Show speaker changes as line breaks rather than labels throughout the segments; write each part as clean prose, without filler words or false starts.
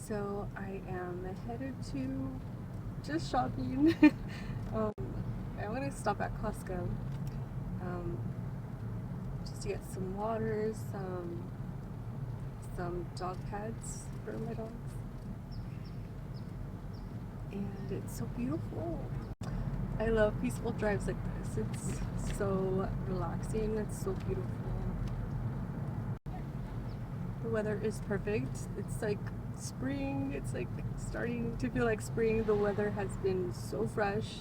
So I am headed to just shopping. um, I want to stop at Costco um, just to get some water, some dog pads for my dogs, and it's so beautiful. I love peaceful drives like this. It's so relaxing. It's so beautiful. The weather is perfect. It's like spring. It's like starting to feel like spring. The weather has been so fresh.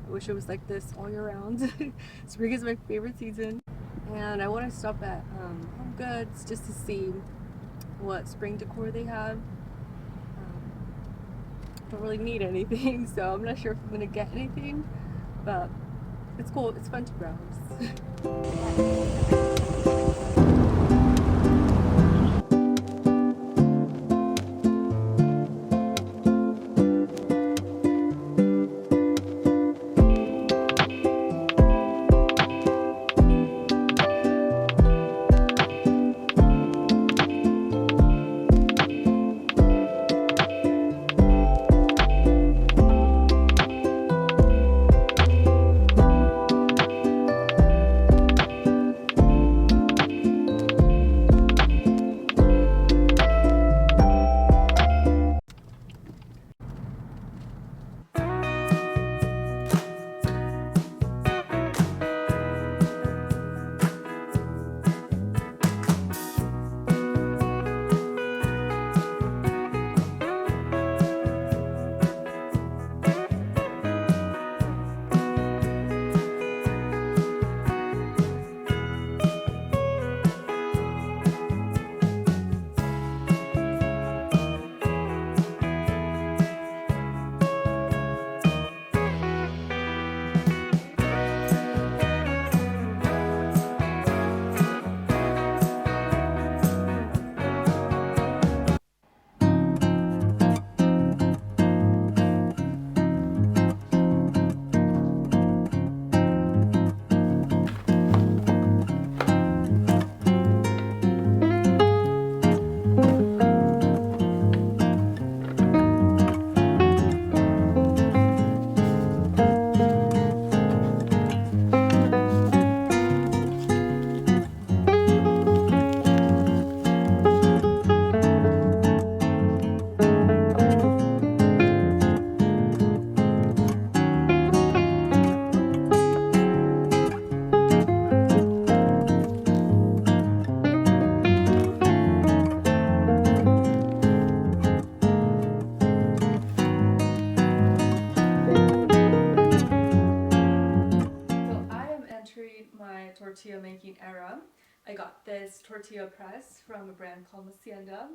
I wish it was like this all year round. Spring is my favorite season. And I want to stop at Home Goods just to see what spring decor they have. Don't really need anything, so I'm not sure if I'm gonna get anything, but it's cool. It's fun to browse. My tortilla making era. I got this tortilla press from a brand called Masienda.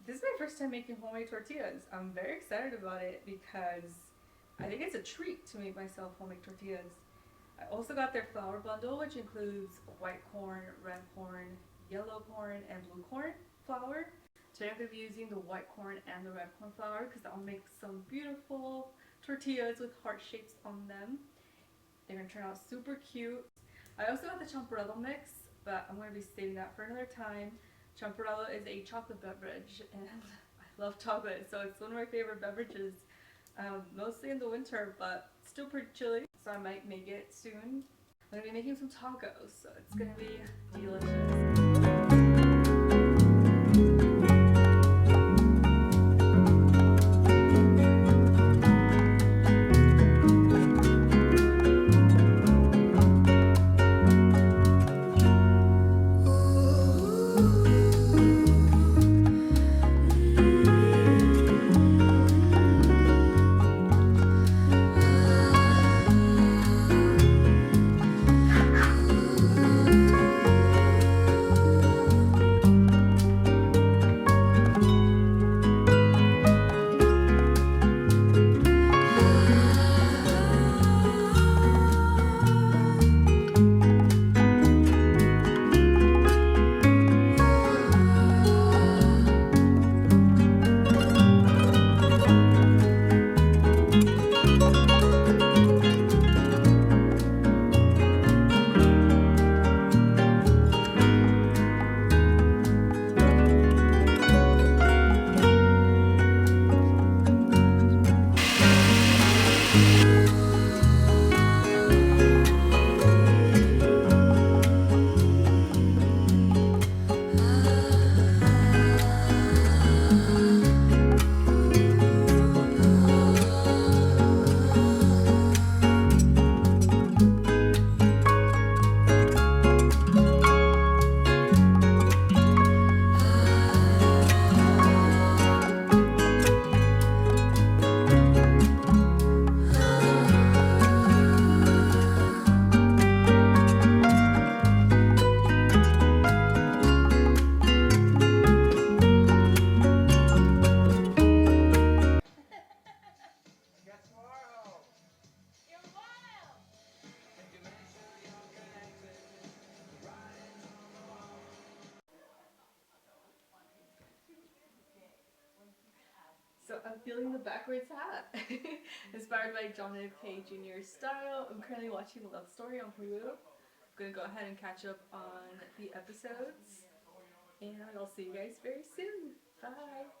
This is my first time making homemade tortillas. I'm very excited about it because I think it's a treat to make myself homemade tortillas. I also got their flour bundle, which includes white corn, red corn, yellow corn, and blue corn flour. Today I'm going to be using the white corn and the red corn flour because I'll make some beautiful tortillas with heart shapes on them. They're going to turn out super cute. I also got the champorado mix, but I'm going to be saving that for another time. Champorado is a chocolate beverage, and I love chocolate, so it's one of my favorite beverages, mostly in the winter, but still pretty chilly, so I might make it soon. I'm going to be making some tacos, so it's going to be delicious. I'm feeling the backwards hat. Inspired by John F. K. Jr.'s style. I'm currently watching Love Story on Hulu. I'm gonna go ahead and catch up on the episodes. And I'll see you guys very soon. Bye!